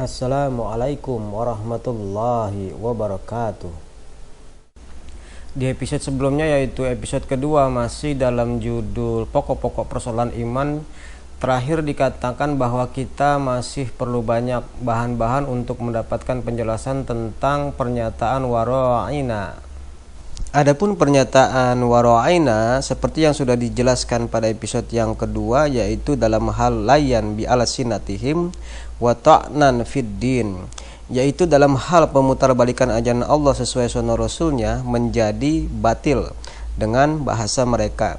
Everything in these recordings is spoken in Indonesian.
Assalamualaikum warahmatullahi wabarakatuh. Di episode sebelumnya, yaitu episode kedua, masih dalam judul pokok-pokok persoalan iman, terakhir dikatakan bahwa kita masih perlu banyak bahan-bahan untuk mendapatkan penjelasan tentang pernyataan wara'ina. Adapun pernyataan wara'ina seperti yang sudah dijelaskan pada episode yang kedua, yaitu dalam hal layan bi alsinatihim wa ta'nan fid din, yaitu dalam hal pemutarbalikan ajaran Allah sesuai sunnah Rasulnya menjadi batil dengan bahasa mereka,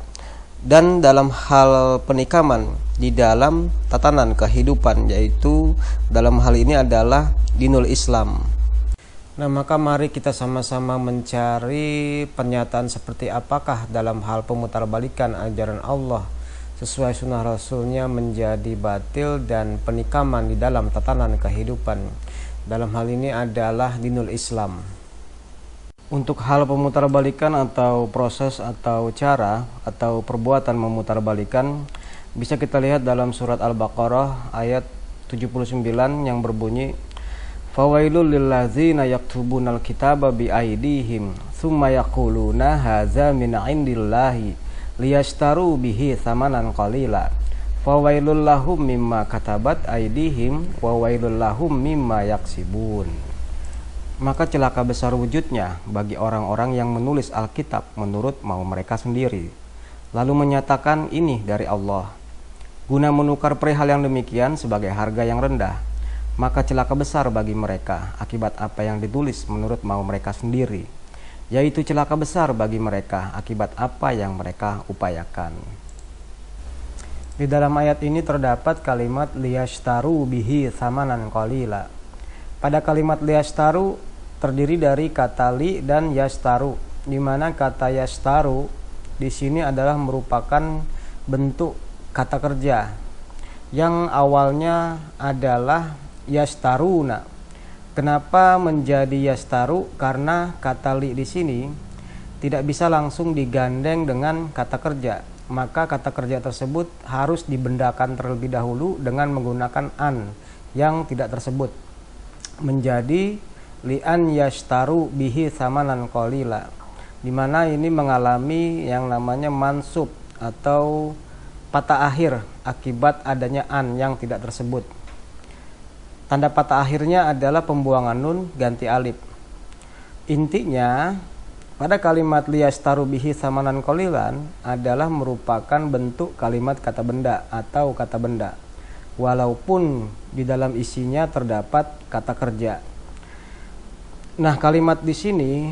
dan dalam hal penikaman di dalam tatanan kehidupan, yaitu dalam hal ini adalah dinul Islam. Nah, maka mari kita sama-sama mencari pernyataan seperti apakah dalam hal pemutarbalikan ajaran Allah sesuai sunnah Rasulnya menjadi batil dan penikaman di dalam tatanan kehidupan. Dalam hal ini adalah dinul Islam. Untuk hal pemutarbalikan atau proses atau cara atau perbuatan memutarbalikan bisa kita lihat dalam surat Al-Baqarah ayat 79 yang berbunyi, fawailul lillazina yaktubunal kitaba biaidihim thumma yaquluna hadza min indillahi liyashtaru bihi thamanan qalila fawailul lahum mimma katabat aidihim wa wailul lahum mimma yaksibun. Maka celaka besar wujudnya bagi orang-orang yang menulis Alkitab menurut mau mereka sendiri, lalu menyatakan ini dari Allah, guna menukar perihal yang demikian sebagai harga yang rendah. Maka celaka besar bagi mereka akibat apa yang ditulis menurut mau mereka sendiri, yaitu celaka besar bagi mereka akibat apa yang mereka upayakan. Di dalam ayat ini terdapat kalimat liyashtaru bihi thamanan qalila. Pada kalimat liyashtaru terdiri dari kata li dan yashtaru, di mana kata yashtaru di sini adalah merupakan bentuk kata kerja yang awalnya adalah yastaruna. Kenapa menjadi yastaru? Karena kata li di sini tidak bisa langsung digandeng dengan kata kerja, maka kata kerja tersebut harus dibendakan terlebih dahulu dengan menggunakan an yang tidak tersebut, menjadi li'an yashtaru bihi thamanan qalila, di mana ini mengalami yang namanya mansub atau patah akhir akibat adanya an yang tidak tersebut. Tanda patah akhirnya adalah pembuangan nun ganti alif. Intinya pada kalimat liyashtaru bihi thamanan qalilan adalah merupakan bentuk kalimat kata benda atau kata benda, walaupun di dalam isinya terdapat kata kerja. Nah, kalimat di sini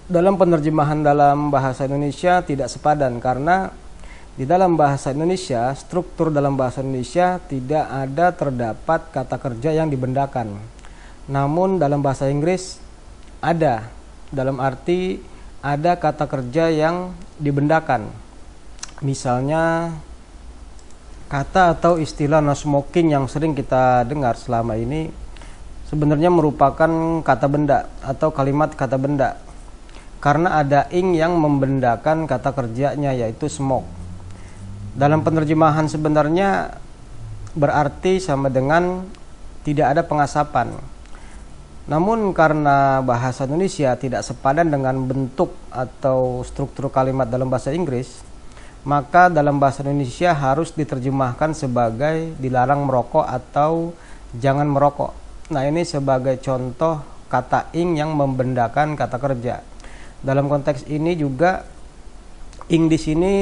dalam penerjemahan dalam bahasa Indonesia tidak sepadan, karena di dalam bahasa Indonesia, struktur dalam bahasa Indonesia tidak ada terdapat kata kerja yang dibendakan. Namun dalam bahasa Inggris ada, dalam arti ada kata kerja yang dibendakan. Misalnya kata atau istilah no smoking yang sering kita dengar selama ini sebenarnya merupakan kata benda atau kalimat kata benda, karena ada ing yang membendakan kata kerjanya, yaitu smoke. Dalam penerjemahan sebenarnya berarti sama dengan tidak ada pengasapan. Namun karena bahasa Indonesia tidak sepadan dengan bentuk atau struktur kalimat dalam bahasa Inggris, maka dalam bahasa Indonesia harus diterjemahkan sebagai dilarang merokok atau jangan merokok. Nah, ini sebagai contoh kata ing yang membendakan kata kerja. Dalam konteks ini juga ing di sini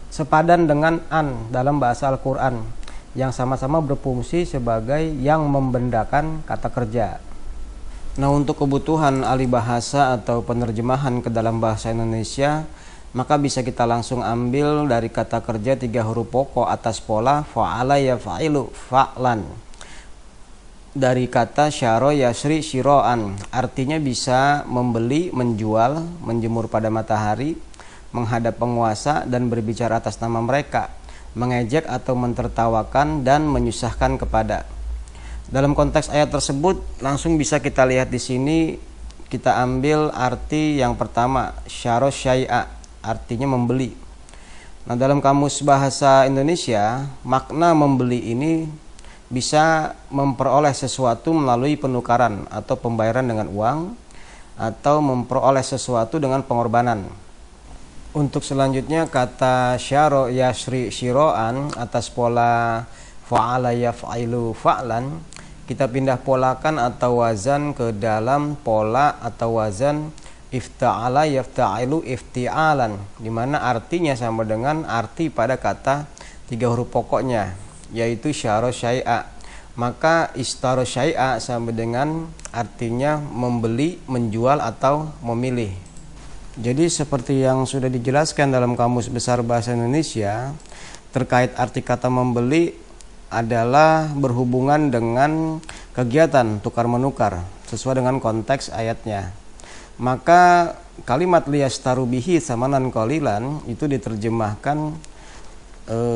sepadan dengan an dalam bahasa Al-Quran, yang sama-sama berfungsi sebagai yang membendakan kata kerja. Nah, untuk kebutuhan ahli bahasa atau penerjemahan ke dalam bahasa Indonesia, maka bisa kita langsung ambil dari kata kerja 3 huruf pokok atas pola fa'ala yaf'ilu fa'lan, dari kata syaro yasri shiro'an, artinya bisa membeli, menjual, menjemur pada matahari, menghadap penguasa dan berbicara atas nama mereka, mengejek atau mentertawakan dan menyusahkan kepada. Dalam konteks ayat tersebut langsung bisa kita lihat di sini, kita ambil arti yang pertama, syaro syai'a, artinya membeli. Nah, dalam kamus bahasa Indonesia, makna membeli ini bisa memperoleh sesuatu melalui penukaran atau pembayaran dengan uang, atau memperoleh sesuatu dengan pengorbanan. Untuk selanjutnya kata syaro yasri syiroan atas pola fa'ala yaf'ilu fa'lan, kita pindah polakan atau wazan ke dalam pola atau wazan ifta'ala yafta'ilu ifti'alan, dimana artinya sama dengan arti pada kata 3 huruf pokoknya, yaitu syaro syai'a. Maka istaro syai'a sama dengan artinya membeli, menjual, atau memilih. Jadi seperti yang sudah dijelaskan dalam Kamus Besar Bahasa Indonesia, terkait arti kata membeli adalah berhubungan dengan kegiatan tukar-menukar sesuai dengan konteks ayatnya. Maka kalimat liyastaru bihi samanan qalilan itu diterjemahkan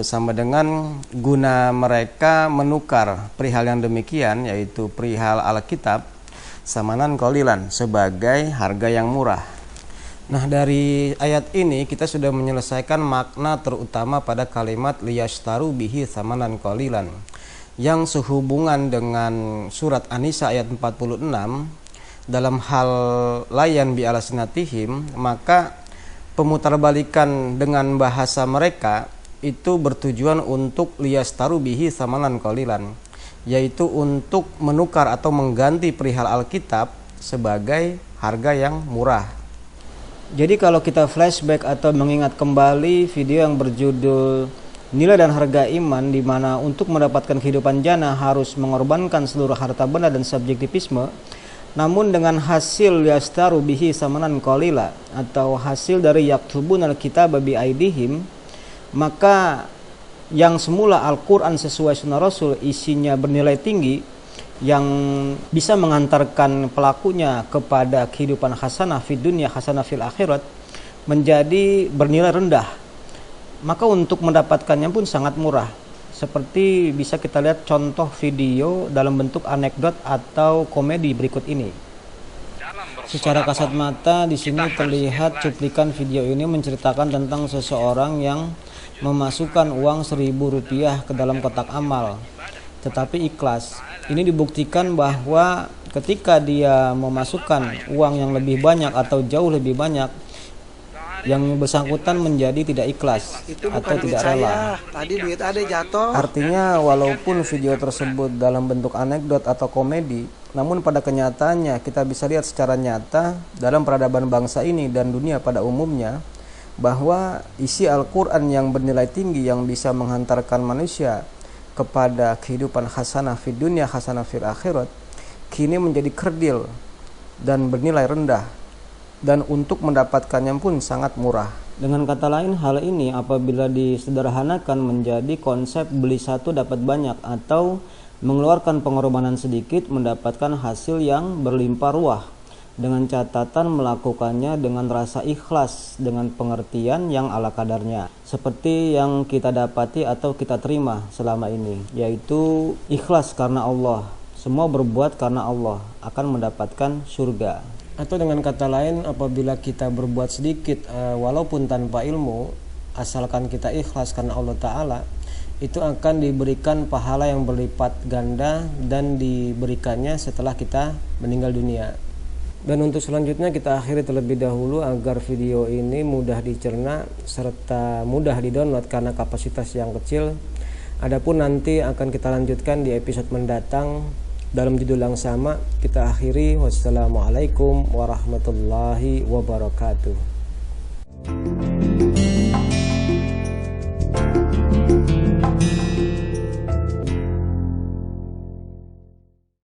sama dengan guna mereka menukar perihal yang demikian, yaitu perihal Alkitab, samanan qalilan, sebagai harga yang murah. Nah, dari ayat ini kita sudah menyelesaikan makna terutama pada kalimat liyastaru bihi samanan qalilan yang sehubungan dengan surat An-Nisa ayat 46 dalam hal layan bi alasinatihim. Maka pemutarbalikan dengan bahasa mereka itu bertujuan untuk liyastaru bihi samanan qalilan, yaitu untuk menukar atau mengganti perihal Alkitab sebagai harga yang murah. Jadi kalau kita flashback atau mengingat kembali video yang berjudul Nilai dan Harga Iman, di mana untuk mendapatkan kehidupan jannah harus mengorbankan seluruh harta benda dan subjektivisme, namun dengan hasil yastaru bihi samanan qalila atau hasil dari yaktubun al-kitaba bi aidihim, maka yang semula Al-Quran sesuai sunnah Rasul isinya bernilai tinggi yang bisa mengantarkan pelakunya kepada kehidupan hasanah fid dunya hasanah fil akhirat, menjadi bernilai rendah. Maka untuk mendapatkannya pun sangat murah. Seperti bisa kita lihat contoh video dalam bentuk anekdot atau komedi berikut ini. Secara kasat mata di sini terlihat cuplikan video ini menceritakan tentang seseorang yang memasukkan uang Rp1.000 ke dalam kotak amal, tetapi ikhlas. Ini dibuktikan bahwa ketika dia memasukkan uang yang lebih banyak atau jauh lebih banyak, yang bersangkutan menjadi tidak ikhlas atau tidak rela. Tadi duit ada jatuh. Artinya walaupun video tersebut dalam bentuk anekdot atau komedi, namun pada kenyataannya kita bisa lihat secara nyata dalam peradaban bangsa ini dan dunia pada umumnya, bahwa isi Al-Quran yang bernilai tinggi yang bisa menghantarkan manusia kepada kehidupan hasanah fid dunya hasanah fil akhirat, kini menjadi kerdil dan bernilai rendah, dan untuk mendapatkannya pun sangat murah. Dengan kata lain, hal ini apabila disederhanakan menjadi konsep beli satu dapat banyak, atau mengeluarkan pengorbanan sedikit mendapatkan hasil yang berlimpah ruah, dengan catatan melakukannya dengan rasa ikhlas, dengan pengertian yang ala kadarnya, seperti yang kita dapati atau kita terima selama ini, yaitu ikhlas karena Allah. Semua berbuat karena Allah akan mendapatkan surga. Atau dengan kata lain, apabila kita berbuat sedikit walaupun tanpa ilmu, asalkan kita ikhlas karena Allah Ta'ala, itu akan diberikan pahala yang berlipat ganda dan diberikannya setelah kita meninggal dunia. Dan untuk selanjutnya kita akhiri terlebih dahulu agar video ini mudah dicerna serta mudah didownload karena kapasitas yang kecil. Adapun nanti akan kita lanjutkan di episode mendatang dalam judul yang sama. Kita akhiri, wassalamualaikum warahmatullahi wabarakatuh.